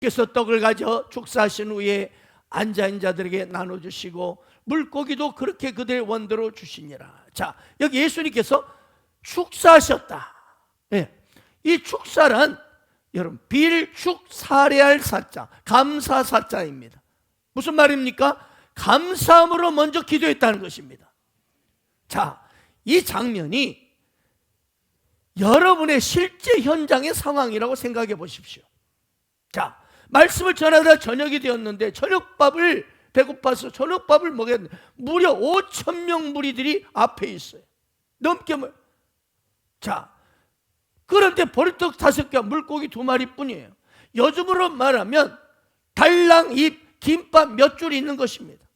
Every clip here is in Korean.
그래서 떡을 가져 축사하신 후에 앉아있는 자들에게 나눠주시고 물고기도 그렇게 그들의 원대로 주시니라. 자, 여기 예수님께서 축사하셨다. 네. 이 축사란 여러분 빌축사례할 사자, 감사사자입니다. 무슨 말입니까? 감사함으로 먼저 기도했다는 것입니다. 자, 이 장면이 여러분의 실제 현장의 상황이라고 생각해 보십시오. 자, 말씀을 전하다 저녁이 되었는데 저녁밥을 배고파서 저녁밥을 먹였는데 무려 5,000명 무리들이 앞에 있어요. 넘게 자, 그런데 보리떡 5개, 물고기 2마리뿐이에요. 요즘으로 말하면 달랑 이 김밥 몇 줄이 있는 것입니다.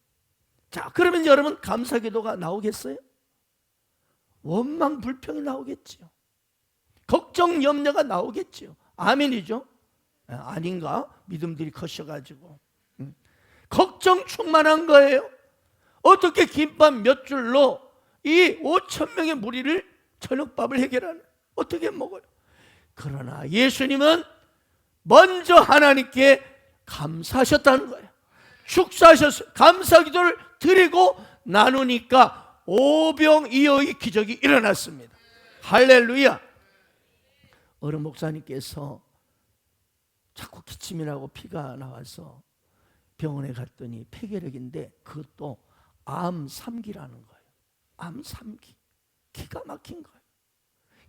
자, 그러면 여러분 감사기도가 나오겠어요? 원망 불평이 나오겠지요. 걱정 염려가 나오겠지요. 아멘이죠? 아닌가? 믿음들이 커셔가지고 걱정 충만한 거예요. 어떻게 김밥 몇 줄로 이 5,000명의 무리를 저녁밥을 해결하는, 어떻게 먹어요? 그러나 예수님은 먼저 하나님께 감사하셨다는 거예요. 축사하셨어요. 감사기도를 드리고 나누니까 오병이어의 기적이 일어났습니다. 할렐루야. 어느 목사님께서 자꾸 기침이 나고 피가 나와서 병원에 갔더니 폐결핵인데 그것도 암 3기라는 거예요. 암 3기. 기가 막힌 거예요.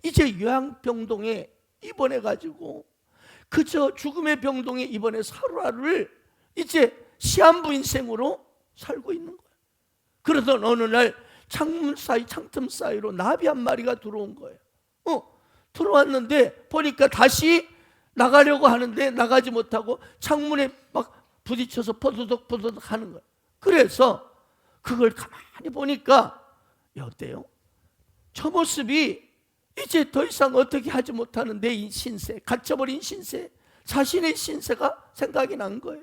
이제 요양병동에 입원해가지고 그저 죽음의 병동에 입원해서 하루하루를 이제 시한부 인생으로 살고 있는 거예요. 그러던 어느 날 창문 사이, 창틈 사이로 나비 한 마리가 들어온 거예요. 들어왔는데 보니까 다시 나가려고 하는데 나가지 못하고 창문에 막 부딪혀서 포도덕 포도덕 하는 거예요. 그래서 그걸 가만히 보니까 어때요? 저 모습이 이제 더 이상 어떻게 하지 못하는 내 신세, 갇혀버린 신세, 자신의 신세가 생각이 난 거예요.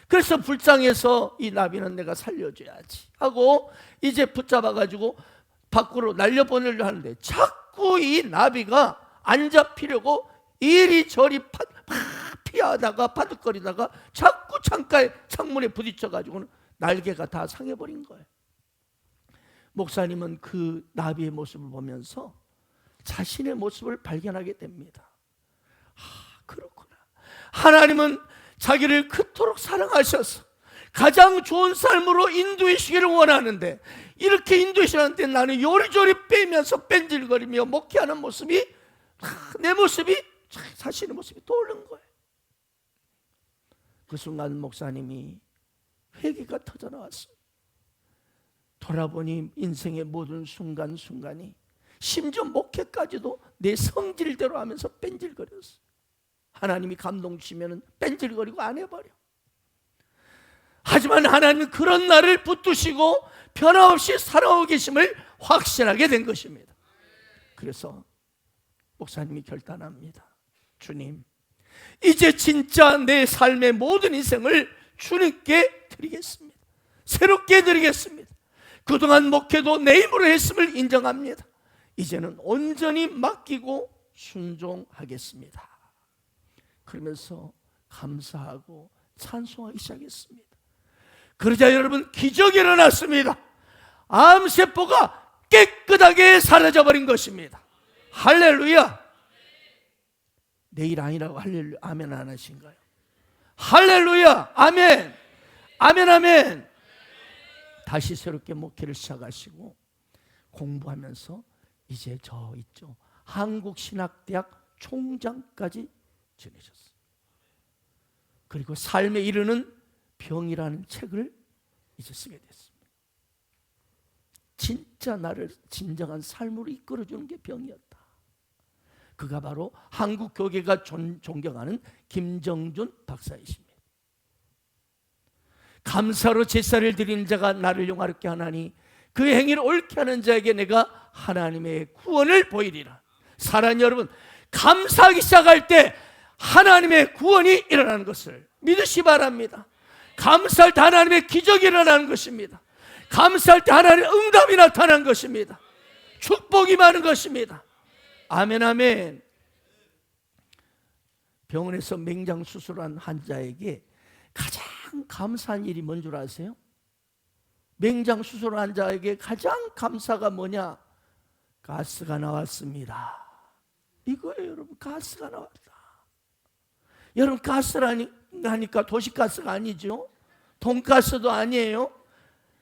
그래서 불쌍해서 이 나비는 내가 살려줘야지 하고 이제 붙잡아가지고 밖으로 날려보내려 하는데 자꾸 이 나비가 안 잡히려고 이리저리 피하다가 파득거리다가 자꾸 창문에 부딪혀가지고는 날개가 다 상해버린 거예요. 목사님은 그 나비의 모습을 보면서 자신의 모습을 발견하게 됩니다. 그렇구나. 하나님은 자기를 그토록 사랑하셔서 가장 좋은 삶으로 인도해 주시기를 원하는데 이렇게 인도해 주시는데 나는 요리조리 빼면서 뺀질거리며 목회하는 모습이 내 모습이 자신의 모습이 떠오른 거예요. 그 순간 목사님이 회개가 터져 나왔어요. 돌아보니 인생의 모든 순간순간이 심지어 목회까지도 내 성질대로 하면서 뺀질거렸어. 하나님이 감동 주시면 뺀질거리고 안 해버려. 하지만 하나님은 그런 나를 붙드시고 변함없이 살아오고 계심을 확신하게 된 것입니다. 그래서 목사님이 결단합니다. 주님, 이제 진짜 내 삶의 모든 인생을 주님께 드리겠습니다. 새롭게 드리겠습니다. 그동안 목회도 내 힘으로 했음을 인정합니다. 이제는 온전히 맡기고 순종하겠습니다. 그러면서 감사하고 찬송하기 시작했습니다. 그러자 여러분 기적이 일어났습니다. 암세포가 깨끗하게 사라져버린 것입니다. 할렐루야. 내일 아니라고 할렐루야 아멘 안 하신가요? 할렐루야 아멘 아멘 아멘. 다시 새롭게 목회를 시작하시고 공부하면서 이제 저 있죠 한국신학대학 총장까지 지내셨어요. 그리고 삶에 이르는 병이라는 책을 이제 쓰게 됐습니다. 진짜 나를 진정한 삶으로 이끌어주는 게 병이었다. 그가 바로 한국 교계가 존경하는 김정준 박사이십니다. 감사로 제사를 드리는 자가 나를 영화롭게 하나니 그 행위를 옳게 하는 자에게 내가 하나님의 구원을 보이리라. 사랑하는 여러분, 감사하기 시작할 때 하나님의 구원이 일어나는 것을 믿으시 바랍니다. 감사할 때 하나님의 기적이 일어나는 것입니다. 감사할 때 하나님의 응답이 나타나는 것입니다. 축복이 많은 것입니다. 아멘 아멘. 병원에서 맹장 수술한 환자에게 가장 감사한 일이 뭔 줄 아세요? 맹장 수술 환자에게 가장 감사가 뭐냐? 가스가 나왔습니다. 이거예요, 여러분. 가스가 나왔다. 여러분, 가스라니까 도시가스가 아니죠. 돈가스도 아니에요.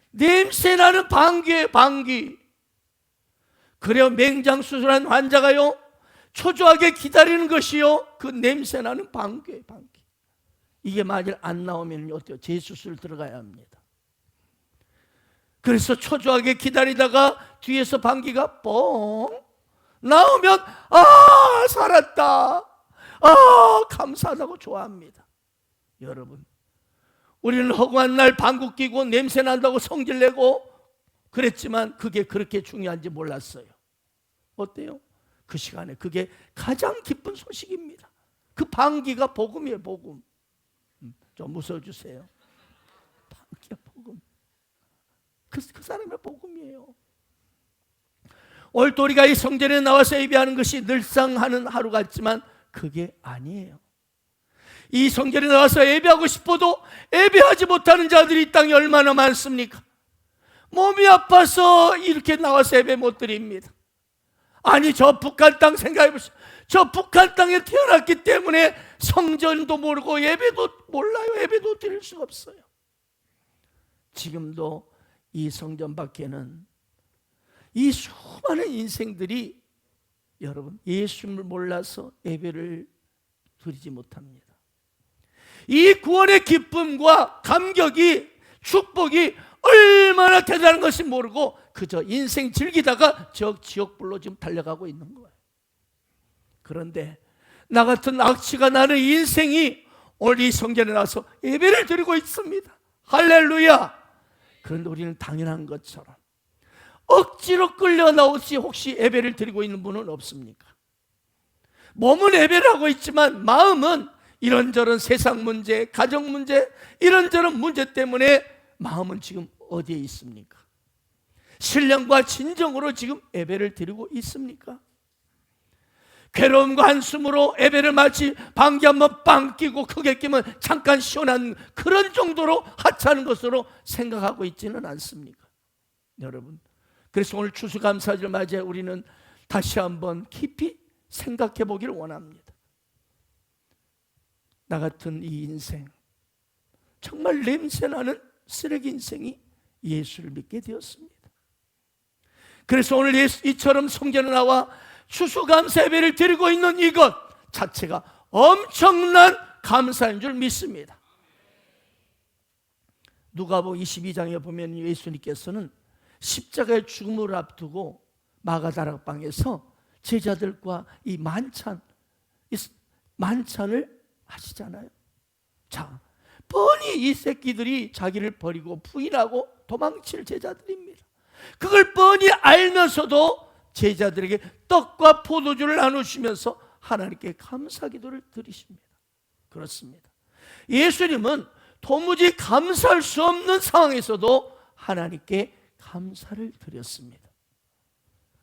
냄새나는 방귀예요, 방귀. 그래요, 맹장 수술한 환자가요, 초조하게 기다리는 것이요, 그 냄새나는 방귀예요, 방귀. 이게 만일 안 나오면 어때요? 재수술 들어가야 합니다. 그래서 초조하게 기다리다가 뒤에서 방귀가 뻥 나오면 아, 살았다, 아, 감사하다고 좋아합니다. 여러분, 우리는 허구한 날 방귀 끼고 냄새 난다고 성질내고 그랬지만 그게 그렇게 중요한지 몰랐어요. 어때요? 그 시간에 그게 가장 기쁜 소식입니다. 그 방귀가 복음이에요, 복음. 좀 웃어주세요. 방귀가 복음. 그 사람의 복음이에요. 오늘 또 우리가 이 성전에 나와서 예배하는 것이 늘상 하는 하루 같지만 그게 아니에요. 이 성전에 나와서 예배하고 싶어도 예배하지 못하는 자들이 이 땅에 얼마나 많습니까? 몸이 아파서 이렇게 나와서 예배 못 드립니다. 아니, 저 북한 땅 생각해 보세요. 저 북한 땅에 태어났기 때문에 성전도 모르고 예배도 몰라요. 예배도 드릴 수가 없어요. 지금도 이 성전 밖에는 이 수많은 인생들이 여러분 예수님을 몰라서 예배를 드리지 못합니다. 이 구원의 기쁨과 감격이, 축복이 얼마나 대단한 것인지 모르고 그저 인생 즐기다가 저 지옥불로 지금 달려가고 있는 거예요. 그런데 나 같은 악취가 나는 인생이 오늘 이 성전에 나와서 예배를 드리고 있습니다. 할렐루야. 그런데 우리는 당연한 것처럼 억지로 끌려 나오시 혹시 예배를 드리고 있는 분은 없습니까? 몸은 예배를 하고 있지만 마음은 이런저런 세상 문제, 가정 문제, 이런저런 문제 때문에 마음은 지금 어디에 있습니까? 신령과 진정으로 지금 예배를 드리고 있습니까? 괴로움과 한숨으로 예배를 마치 방귀 한번 빵 끼고 크게 끼면 잠깐 시원한 그런 정도로 하찮은 것으로 생각하고 있지는 않습니까? 여러분, 그래서 오늘 추수감사절을 맞이해 우리는 다시 한번 깊이 생각해 보기를 원합니다. 나 같은 이 인생, 정말 냄새나는 쓰레기 인생이 예수를 믿게 되었습니다. 그래서 오늘 이처럼 성전에 나와 추수감사 예배를 드리고 있는 이것 자체가 엄청난 감사인 줄 믿습니다. 누가복음 22장에 보면 예수님께서는 십자가의 죽음을 앞두고 마가다락방에서 제자들과 이 만찬을 하시잖아요. 자, 뻔히 이 새끼들이 자기를 버리고 부인하고 도망칠 제자들입니다. 그걸 뻔히 알면서도 제자들에게 떡과 포도주를 나누시면서 하나님께 감사기도를 드리십니다. 그렇습니다. 예수님은 도무지 감사할 수 없는 상황에서도 하나님께 감사를 드렸습니다.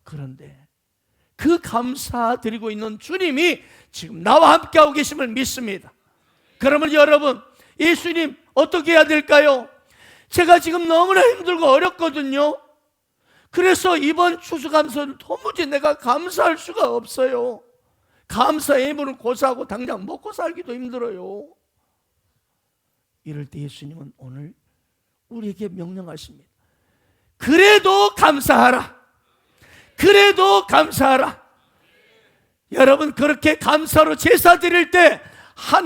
그런데 그 감사드리고 있는 주님이 지금 나와 함께하고 계심을 믿습니다. 그러면 여러분, 예수님 어떻게 해야 될까요? 제가 지금 너무나 힘들고 어렵거든요. 그래서 이번 추수감사는 도무지 내가 감사할 수가 없어요. 감사 예물은 고사하고 당장 먹고 살기도 힘들어요. 이럴 때 예수님은 오늘 우리에게 명령하십니다. 그래도 감사하라. 그래도 감사하라. 여러분, 그렇게 감사로 제사 드릴 때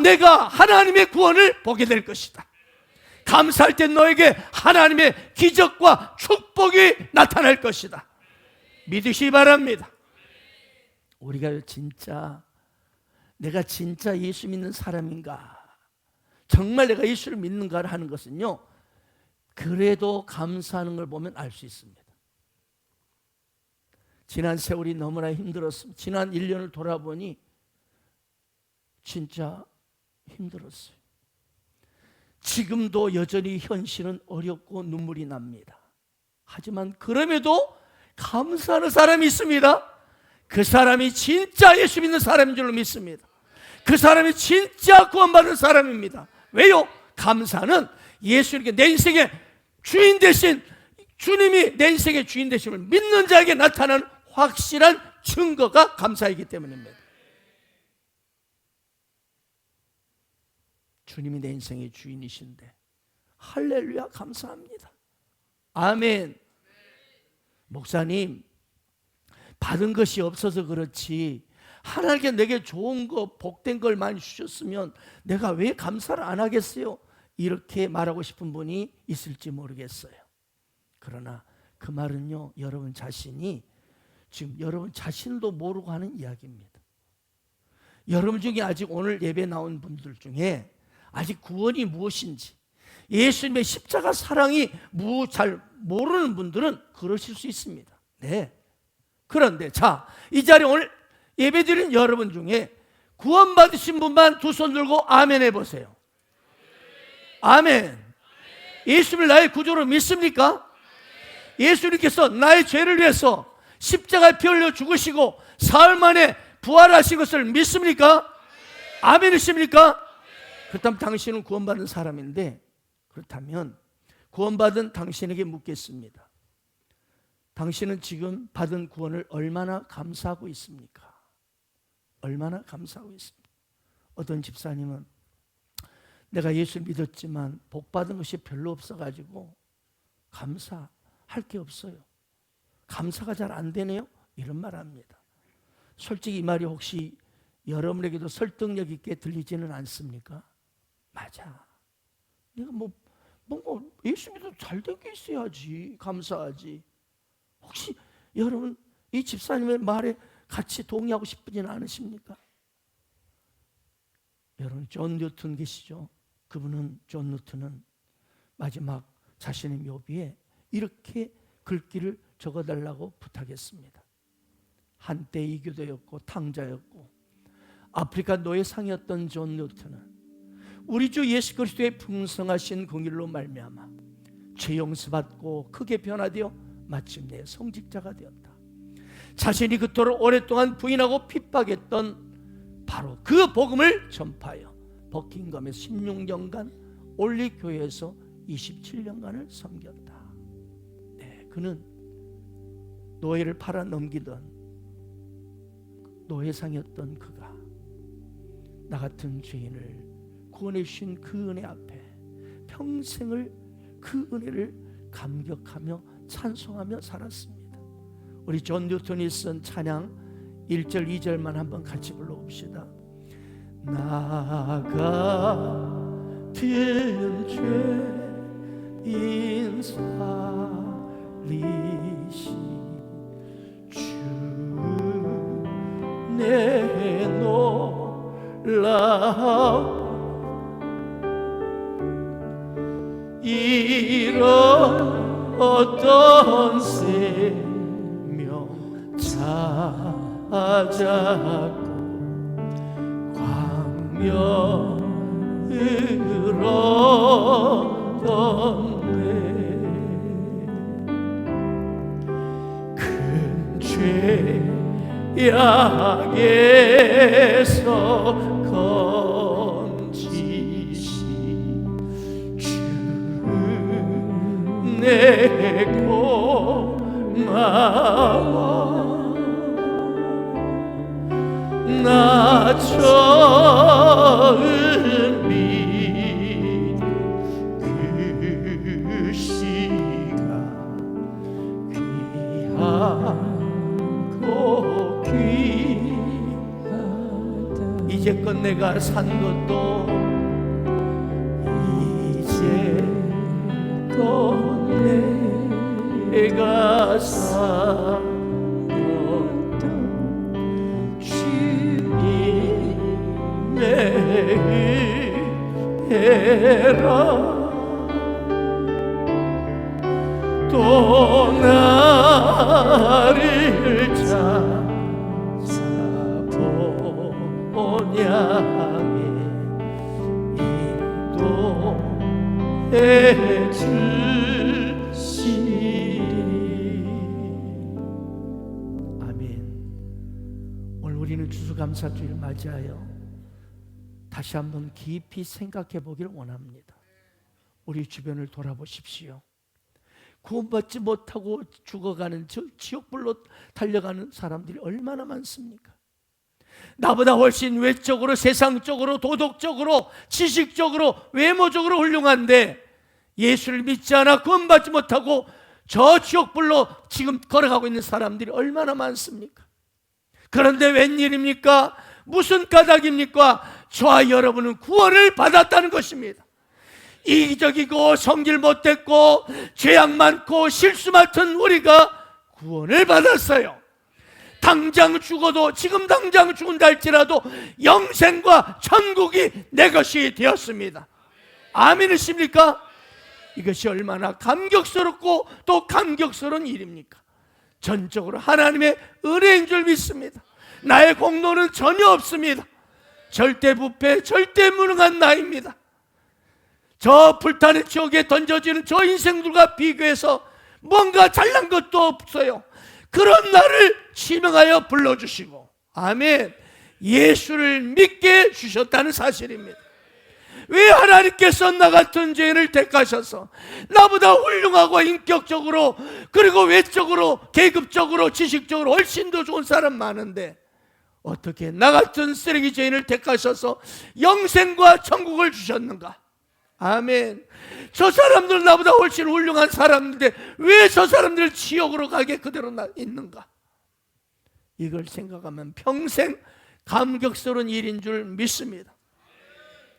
내가 하나님의 구원을 보게 될 것이다. 감사할 때 너에게 하나님의 기적과 축복이 나타날 것이다. 믿으시기 바랍니다. 우리가 진짜 내가 진짜 예수 믿는 사람인가, 정말 내가 예수를 믿는가 하는 것은요, 그래도 감사하는 걸 보면 알 수 있습니다. 지난 세월이 너무나 힘들었습니다. 지난 1년을 돌아보니 진짜 힘들었어요. 지금도 여전히 현실은 어렵고 눈물이 납니다. 하지만 그럼에도 감사하는 사람이 있습니다. 그 사람이 진짜 예수 믿는 사람인 줄로 믿습니다. 그 사람이 진짜 구원받은 사람입니다. 왜요? 감사는 예수님께 내 인생의 주인 되신, 주님이 내 인생의 주인 되심을 믿는 자에게 나타나는 확실한 증거가 감사이기 때문입니다. 주님이 내 인생의 주인이신데 할렐루야, 감사합니다. 아멘. 목사님, 받은 것이 없어서 그렇지 하나님께 내게 좋은 거, 복된 걸 많이 주셨으면 내가 왜 감사를 안 하겠어요? 이렇게 말하고 싶은 분이 있을지 모르겠어요. 그러나 그 말은요, 여러분 자신이 지금 여러분 자신도 모르고 하는 이야기입니다. 여러분 중에 아직 오늘 예배 나온 분들 중에 아직 구원이 무엇인지, 예수님의 십자가 사랑이 잘 모르는 분들은 그러실 수 있습니다. 네. 그런데 자, 이 자리에 오늘 예배드린 여러분 중에 구원받으신 분만 두 손 들고 아멘 해보세요. 아멘. 예수님을 나의 구주로 믿습니까? 예수님께서 나의 죄를 위해서 십자가에 피 흘려 죽으시고 사흘 만에 부활하신 것을 믿습니까? 아멘이십니까? 그렇다면 당신은 구원받은 사람인데, 그렇다면 구원받은 당신에게 묻겠습니다. 당신은 지금 받은 구원을 얼마나 감사하고 있습니까? 얼마나 감사하고 있습니까? 어떤 집사님은 내가 예수를 믿었지만 복 받은 것이 별로 없어가지고 감사할 게 없어요. 감사가 잘 안 되네요. 이런 말 합니다. 솔직히 이 말이 혹시 여러분에게도 설득력 있게 들리지는 않습니까? 맞아. 내가 뭔가 예수 믿어도 잘 된 게 있어야지 감사하지. 혹시 여러분 이 집사님의 말에 같이 동의하고 싶지는 않으십니까? 여러분 존 뉴턴 계시죠? 존 뉴턴은 마지막 자신의 묘비에 이렇게 글귀를 적어달라고 부탁했습니다. 한때 이교도였고 탕자였고 아프리카 노예상이었던 존 뉴턴은 우리 주 예수 그리스도의 풍성하신 공일로 말미암아 죄 용서받고 크게 변화되어 마침내 성직자가 되었다. 자신이 그토록 오랫동안 부인하고 핍박했던 바로 그 복음을 전파하여 버킹엄에서 16년간 올리교회에서 27년간을 섬겼다. 네, 그는 노예를 팔아 넘기던 노예상이었던 그가 나 같은 죄인을 구원해 주신 그 은혜 앞에 평생을 그 은혜를 감격하며 찬송하며 살았습니다. 우리 존 뉴턴이 쓴 찬양 1절 2절만 한번 같이 불러봅시다. 나 같은 죄인 살리시 주 내 놀라운 이런 어떤 생명 찾았고 광명을 얻었네. 큰 죄악에서 건지시 주 내 고마워. 나 처음 믿은 그 시간 귀하고 귀하다. 이제껏 내가 산 것도 이제껏 내가 산 것도 주님의 은혜라. 또 나를 찾아보냐 인도해 주시리. 아멘. 오늘 우리는 추수감사주일 맞이하여 다시 한번 깊이 생각해 보기를 원합니다. 우리 주변을 돌아보십시오. 구원받지 못하고 죽어가는 지옥불로 달려가는 사람들이 얼마나 많습니까? 나보다 훨씬 외적으로, 세상적으로, 도덕적으로, 지식적으로, 외모적으로 훌륭한데 예수를 믿지 않아 구원받지 못하고 저 지옥불로 지금 걸어가고 있는 사람들이 얼마나 많습니까? 그런데 웬일입니까? 무슨 까닭입니까? 저와 여러분은 구원을 받았다는 것입니다. 이기적이고 성질 못됐고 죄악 많고 실수 많던 우리가 구원을 받았어요. 당장 죽어도, 지금 당장 죽은다 할지라도 영생과 천국이 내 것이 되었습니다. 아멘이십니까? 이것이 얼마나 감격스럽고 또 감격스러운 일입니까? 전적으로 하나님의 은혜인 줄 믿습니다. 나의 공로는 전혀 없습니다. 절대 부패, 절대 무능한 나입니다. 저 불타는 지옥에 던져지는 저 인생들과 비교해서 뭔가 잘난 것도 없어요. 그런 나를 지명하여 불러주시고, 아멘, 예수를 믿게 주셨다는 사실입니다. 왜 하나님께서 나 같은 죄인을 택하셔서 나보다 훌륭하고 인격적으로, 그리고 외적으로, 계급적으로, 지식적으로 훨씬 더 좋은 사람 많은데 어떻게 나 같은 쓰레기 죄인을 택하셔서 영생과 천국을 주셨는가? 아멘. 저 사람들 나보다 훨씬 훌륭한 사람인데 왜 저 사람들 지옥으로 가게 그대로 있는가? 이걸 생각하면 평생 감격스러운 일인 줄 믿습니다.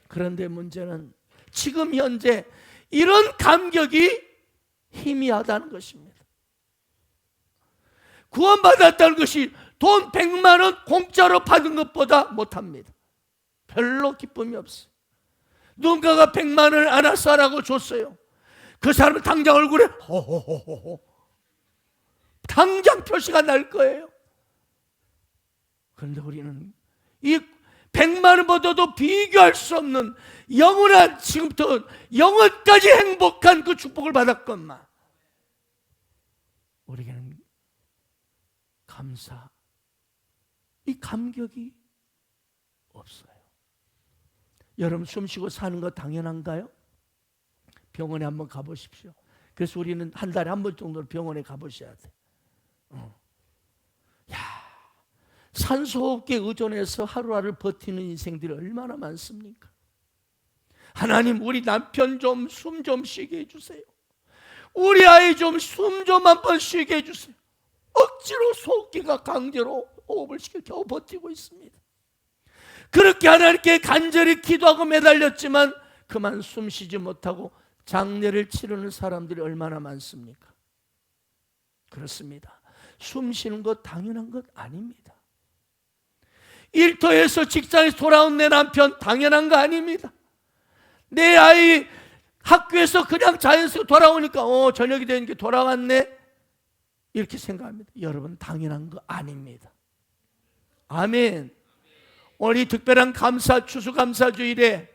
그런데 문제는 지금 현재 이런 감격이 희미하다는 것입니다. 구원받았다는 것이 돈 100만 원 공짜로 받은 것보다 못합니다. 별로 기쁨이 없어요. 누군가가 100만 원을 하나 쏴라고 줬어요. 그 사람은 당장 얼굴에 호호호호 당장 표시가 날 거예요. 그런데 우리는 이 100만 원보다도 비교할 수 없는 영원한, 지금부터 영원까지 행복한 그 축복을 받았건만 우리에게는 감사, 이 감격이 없어요. 여러분, 숨쉬고 사는 거 당연한가요? 병원에 한번 가보십시오. 그래서 우리는 한 달에 한 번 정도는 병원에 가보셔야 돼. 산소호흡기에 의존해서 하루하루 버티는 인생들이 얼마나 많습니까? 하나님, 우리 남편 좀 숨 좀 쉬게 해주세요. 우리 아이 좀 숨 좀 한 번 쉬게 해주세요. 억지로 소호흡기가 강제로 호흡을 시켜 겨우 버티고 있습니다. 그렇게 하나님께 간절히 기도하고 매달렸지만 그만 숨 쉬지 못하고 장례를 치르는 사람들이 얼마나 많습니까? 그렇습니다. 숨 쉬는 것 당연한 것 아닙니다. 일터에서, 직장에서 돌아온 내 남편 당연한 거 아닙니다. 내 아이 학교에서 그냥 자연스럽게 돌아오니까 저녁이 되니까 돌아왔네, 이렇게 생각합니다. 여러분, 당연한 거 아닙니다. 아멘. 오늘 이 특별한 감사, 추수감사주일에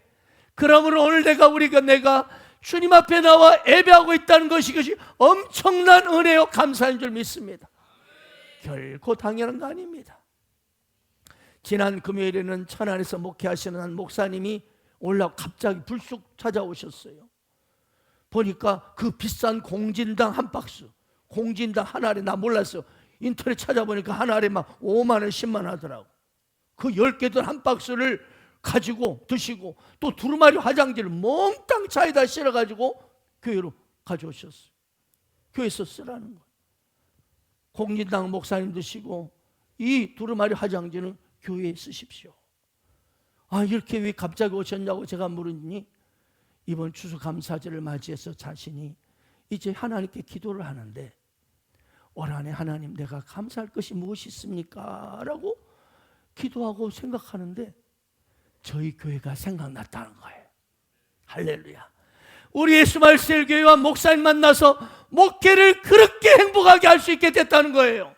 그러므로 오늘 내가 주님 앞에 나와 예배하고 있다는 것이 엄청난 은혜요 감사인 줄 믿습니다. 결코 당연한 거 아닙니다. 지난 금요일에는 천안에서 목회하시는 한 목사님이 갑자기 불쑥 찾아오셨어요. 보니까 그 비싼 공진당 한 박스, 공진당 한 알에, 나 몰랐어요. 인터넷 찾아보니까 한 알에 막 5만 원, 10만 원 하더라고. 그 10개들 한 박스를 가지고 드시고 또 두루마리 화장지를 몽땅 차에다 실어가지고 교회로 가져오셨어요. 교회에서 쓰라는 거예요. 공진당 목사님 드시고 이 두루마리 화장지는 교회에 쓰십시오. 이렇게 왜 갑자기 오셨냐고 제가 물으니 이번 추수감사절을 맞이해서 자신이 이제 하나님께 기도를 하는데 올 한해 하나님, 내가 감사할 것이 무엇이 있습니까? 라고 기도하고 생각하는데 저희 교회가 생각났다는 거예요. 할렐루야. 우리 예수말셀교회와 목사님 만나서 목회를 그렇게 행복하게 할 수 있게 됐다는 거예요.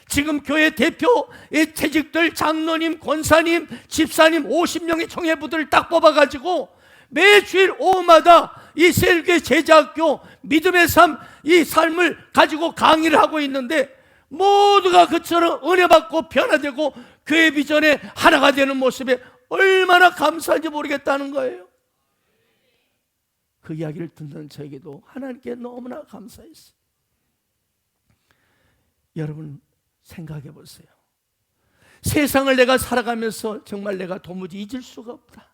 지금 교회 대표의 재직들, 장로님, 권사님, 집사님 50명의 청회부들을 딱 뽑아가지고 매주일 오후마다 이 셀교회 제자학교 믿음의 삶, 이 삶을 가지고 강의를 하고 있는데 모두가 그처럼 은혜 받고 변화되고 교회 비전에 하나가 되는 모습에 얼마나 감사한지 모르겠다는 거예요. 그 이야기를 듣는 저에게도 하나님께 너무나 감사했어요. 여러분 생각해 보세요. 세상을 내가 살아가면서 정말 내가 도무지 잊을 수가 없다.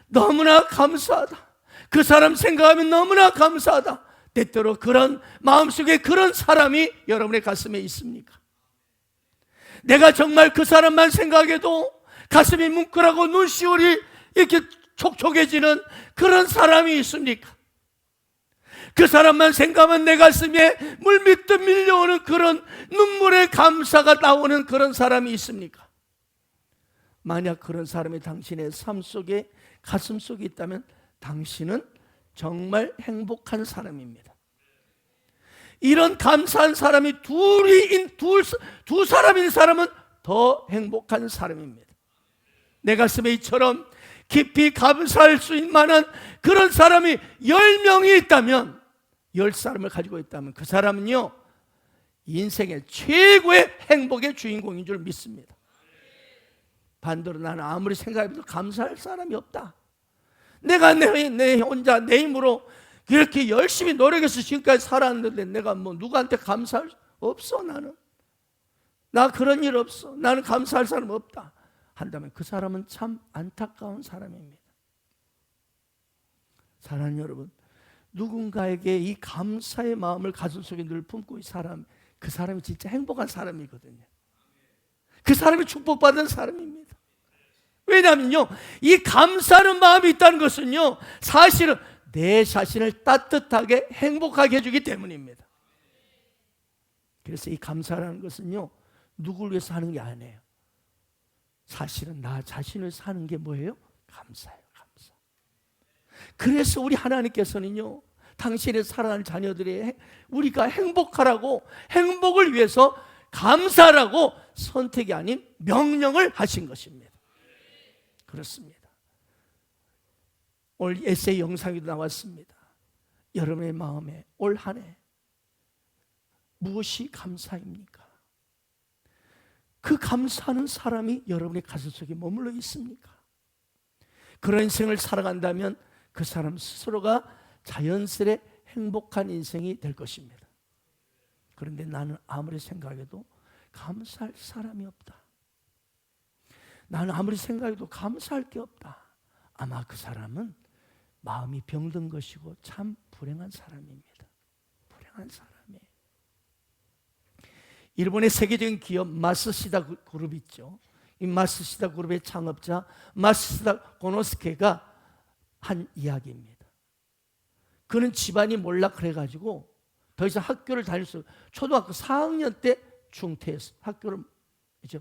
너무나 감사하다. 그 사람 생각하면 너무나 감사하다. 때때로 그런 마음속에 그런 사람이 여러분의 가슴에 있습니까? 내가 정말 그 사람만 생각해도 가슴이 뭉클하고 눈시울이 이렇게 촉촉해지는 그런 사람이 있습니까? 그 사람만 생각하면 내 가슴에 물밀듯 밀려오는 그런 눈물의 감사가 나오는 그런 사람이 있습니까? 만약 그런 사람이 당신의 삶 속에 가슴 속에 있다면 당신은 정말 행복한 사람입니다. 이런 감사한 사람이 두 사람인 사람은 더 행복한 사람입니다. 내 가슴에 이처럼 깊이 감사할 수 있는 만한 그런 사람이 10명이 있다면, 10사람을 가지고 있다면 그 사람은요 인생의 최고의 행복의 주인공인 줄 믿습니다. 반대로 나는 아무리 생각해도 감사할 사람이 없다. 내가 내 혼자 내 힘으로 그렇게 열심히 노력해서 지금까지 살았는데 내가 뭐 누구한테 감사할 수 없어. 나 그런 일 없어. 나는 감사할 사람 없다 한다면 그 사람은 참 안타까운 사람입니다. 사랑하는 여러분, 누군가에게 이 감사의 마음을 가슴속에 늘 품고 이 사람, 그 사람이 진짜 행복한 사람이거든요. 그 사람이 축복받은 사람입니다. 왜냐하면요, 이 감사하는 마음이 있다는 것은요 사실은 내 자신을 따뜻하게 행복하게 해주기 때문입니다. 그래서 이 감사라는 것은요 누구를 위해서 하는 게 아니에요. 사실은 나 자신을 사는 게 뭐예요? 감사예요. 감사. 그래서 우리 하나님께서는요 당신의 사랑하는 자녀들이 우리가 행복하라고, 행복을 위해서 감사라고 선택이 아닌 명령을 하신 것입니다. 그렇습니다. 오늘 에세이 영상에도 나왔습니다. 여러분의 마음에 올 한 해 무엇이 감사입니까? 그 감사하는 사람이 여러분의 가슴 속에 머물러 있습니까? 그런 인생을 살아간다면 그 사람 스스로가 자연스레 행복한 인생이 될 것입니다. 그런데 나는 아무리 생각해도 감사할 사람이 없다. 나는 아무리 생각해도 감사할 게 없다. 아마 그 사람은 마음이 병든 것이고 참 불행한 사람입니다. 불행한 사람이에요. 일본의 세계적인 기업 마쓰시다 그룹 있죠. 이 마쓰시다 그룹의 창업자 마쓰시다 고노스케가 한 이야기입니다. 그는 집안이 몰라 그래가지고 더 이상 학교를 다닐 수, 초등학교 4학년 때 중퇴했어요. 학교를 이제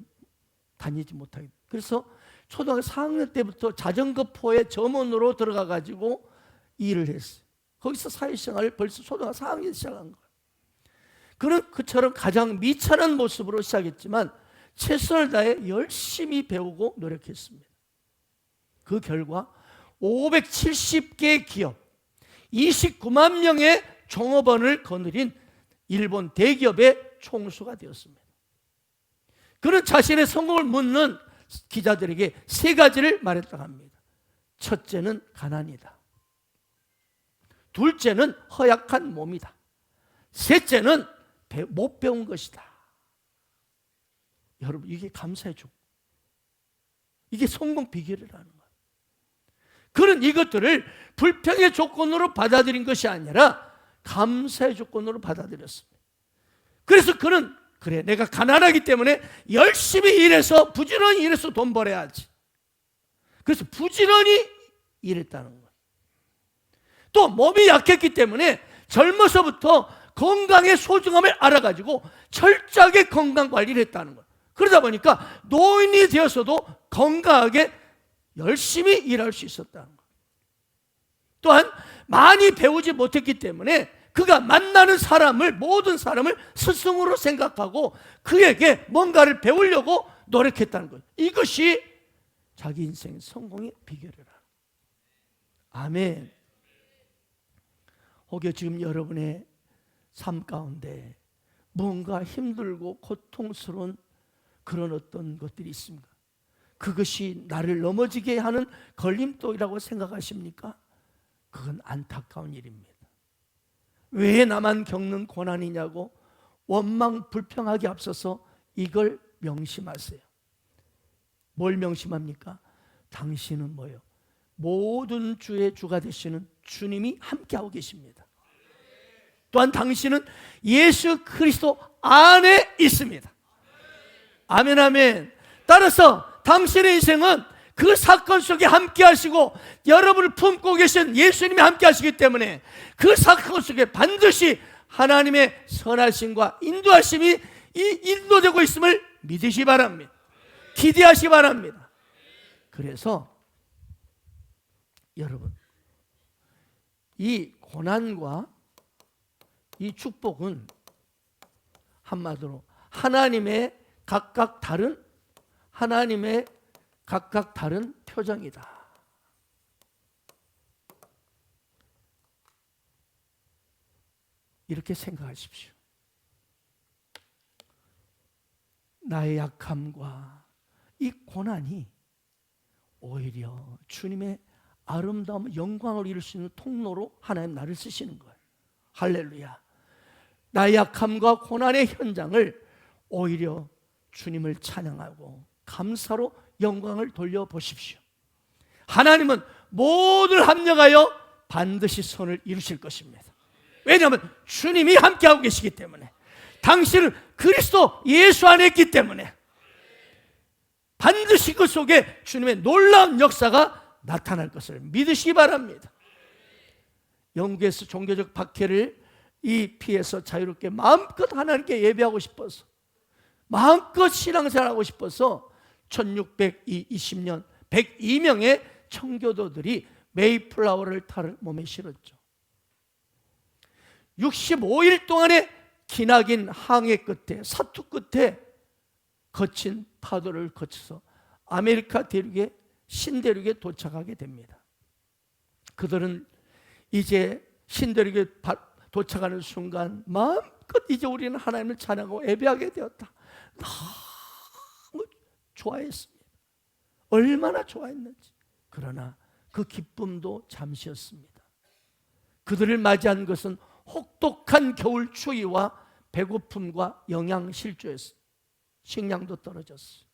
다니지 못하게. 그래서 초등학교 4학년 때부터 자전거포의 점원으로 들어가가지고 일을 했어요. 거기서 사회생활을 벌써 초등학교 4학년 시작한 거예요. 그는 그처럼 가장 미천한 모습으로 시작했지만 최선을 다해 열심히 배우고 노력했습니다. 그 결과 570개 기업, 29만 명의 종업원을 거느린 일본 대기업의 총수가 되었습니다. 그는 자신의 성공을 묻는 기자들에게 3가지를 말했다고 합니다. 첫째는 가난이다. 둘째는 허약한 몸이다. 셋째는 못 배운 것이다. 여러분, 이게 감사의 조, 이게 성공 비결이라는 거예요. 그는 이것들을 불평의 조건으로 받아들인 것이 아니라 감사의 조건으로 받아들였습니다. 그래서 그는 그래, 내가 가난하기 때문에 열심히 일해서 부지런히 일해서 돈 벌어야지. 그래서 부지런히 일했다는 거예요. 또 몸이 약했기 때문에 젊어서부터 건강의 소중함을 알아가지고 철저하게 건강관리를 했다는 거예요. 그러다 보니까 노인이 되어서도 건강하게 열심히 일할 수 있었다는 거예요. 또한 많이 배우지 못했기 때문에 그가 만나는 사람을, 모든 사람을 스승으로 생각하고 그에게 뭔가를 배우려고 노력했다는 거예요. 이것이 자기 인생 성공의 비결이라. 아멘. 혹여 지금 여러분의 삶 가운데 뭔가 힘들고 고통스러운 그런 어떤 것들이 있습니까? 그것이 나를 넘어지게 하는 걸림돌이라고 생각하십니까? 그건 안타까운 일입니다. 왜 나만 겪는 고난이냐고 원망 불평하기 앞서서 이걸 명심하세요. 뭘 명심합니까? 당신은 뭐예요? 모든 주의 주가 되시는 주님이 함께하고 계십니다. 또한 당신은 예수 그리스도 안에 있습니다. 아멘, 아멘. 따라서 당신의 인생은 그 사건 속에 함께 하시고 여러분을 품고 계신 예수님이 함께 하시기 때문에 그 사건 속에 반드시 하나님의 선하심과 인도하심이 인도되고 있음을 믿으시기 바랍니다. 기대하시기 바랍니다. 그래서 여러분, 이 고난과 이 축복은 한마디로 하나님의 각각 다른 표정이다. 이렇게 생각하십시오. 나의 약함과 이 고난이 오히려 주님의 아름다움, 영광을 이룰 수 있는 통로로 하나님 나를 쓰시는 거예요. 할렐루야. 나의 약함과 고난의 현장을 오히려 주님을 찬양하고 감사로 영광을 돌려보십시오. 하나님은 모두를 합력하여 반드시 선을 이루실 것입니다. 왜냐하면 주님이 함께하고 계시기 때문에, 당신은 그리스도 예수 안에 있기 때문에 반드시 그 속에 주님의 놀라운 역사가 나타날 것을 믿으시기 바랍니다. 영국에서 종교적 박해를 피해서 자유롭게 마음껏 하나님께 예배하고 싶어서, 마음껏 신앙생활하고 싶어서 1620년 102명의 청교도들이 메이플라워를 탈을 몸에 실었죠. 65일 동안의 기나긴 항해 끝에, 사투 끝에 거친 파도를 거쳐서 아메리카 대륙의 신대륙에 도착하게 됩니다. 그들은 이제 신대륙에 도착하는 순간 마음껏 이제 우리는 하나님을 찬양하고 예배하게 되었다. 너무 좋아했습니다. 얼마나 좋아했는지. 그러나 그 기쁨도 잠시였습니다. 그들을 맞이한 것은 혹독한 겨울 추위와 배고픔과 영양실조였습니다. 식량도 떨어졌어요.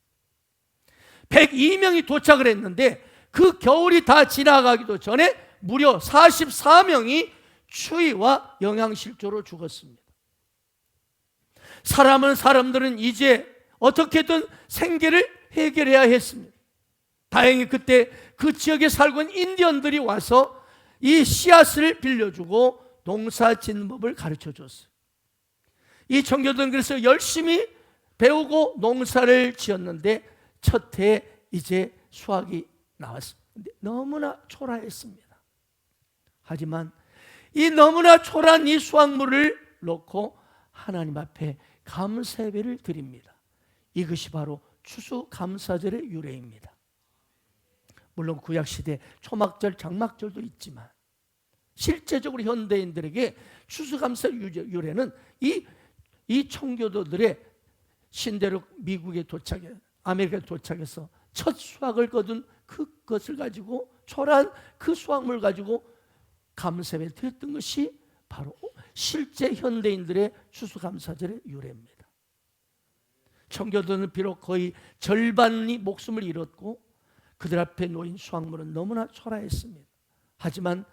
102명이 도착을 했는데 그 겨울이 다 지나가기도 전에 무려 44명이 추위와 영양실조로 죽었습니다. 사람들은 이제 어떻게든 생계를 해결해야 했습니다. 다행히 그때 그 지역에 살고 있는 인디언들이 와서 이 씨앗을 빌려주고 농사 짓는 법을 가르쳐 줬어요. 이 청교도는 그래서 열심히 배우고 농사를 지었는데 첫 해에 이제 수확이 나왔습니다. 근데 너무나 초라했습니다. 하지만 이 너무나 초라한 이 수확물을 놓고 하나님 앞에 감사 예배를 드립니다. 이것이 바로 추수감사절의 유래입니다. 물론 구약시대 초막절, 장막절도 있지만 실제적으로 현대인들에게 추수감사 유래는 이 청교도들의 신대륙 미국에 도착해, 아메리카에 도착해서 첫 수확을 거둔 그것을 가지고, 초라한 그 수확물 가지고 감사를 드렸던 것이 바로 실제 현대인들의 추수감사절의 유래입니다. 청교도는 비록 거의 절반이 목숨을 잃었고 그들 앞에 놓인 수확물은 너무나 초라했습니다. 하지만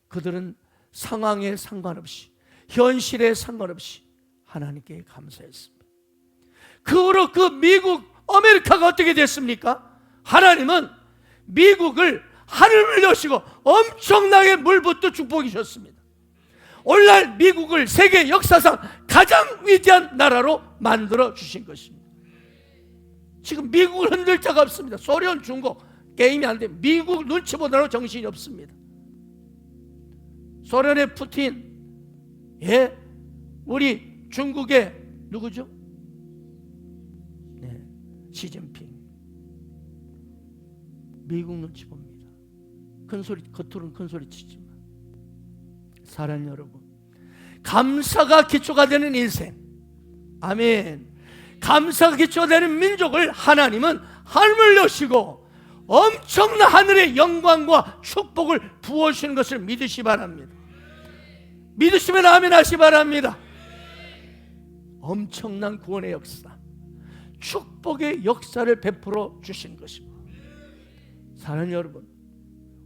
그들은 상황에 상관없이, 현실에 상관없이 하나님께 감사했습니다. 그 후로 그 미국, 아메리카가 어떻게 됐습니까? 하나님은 미국을 하늘을 여시고 엄청나게 물붓도 축복해 주셨습니다. 오늘날 미국을 세계 역사상 가장 위대한 나라로 만들어 주신 것입니다. 지금 미국을 흔들 자가 없습니다. 소련, 중국 게임이 안 돼. 미국 눈치 보느라고 정신이 없습니다. 소련의 푸틴, 우리 중국의 누구죠? 시진핑. 미국 눈치 봅니다. 큰 소리, 겉으로는 큰 소리 치지만, 사랑 여러분, 감사가 기초가 되는 인생, 아멘, 감사가 기초가 되는 민족을 하나님은 하늘을 여시고 엄청난 하늘의 영광과 축복을 부어주시는 것을 믿으시 바랍니다. 믿으시면 아멘 하시 바랍니다. 엄청난 구원의 역사, 축복의 역사를 베풀어 주신 것입니다. 사랑하는 여러분,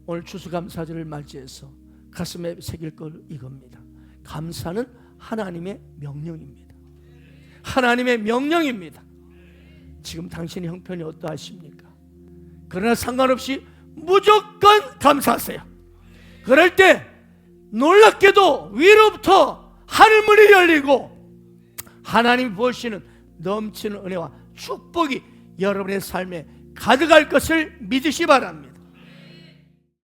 오늘 추수감사절을 맞이해서 가슴에 새길 걸 이겁니다. 감사는 하나님의 명령입니다. 하나님의 명령입니다. 지금 당신의 형편이 어떠하십니까? 그러나 상관없이 무조건 감사하세요. 그럴 때 놀랍게도 위로부터 하늘문이 열리고 하나님이 부으시는 넘치는 은혜와 축복이 여러분의 삶에 가득할 것을 믿으시 바랍니다.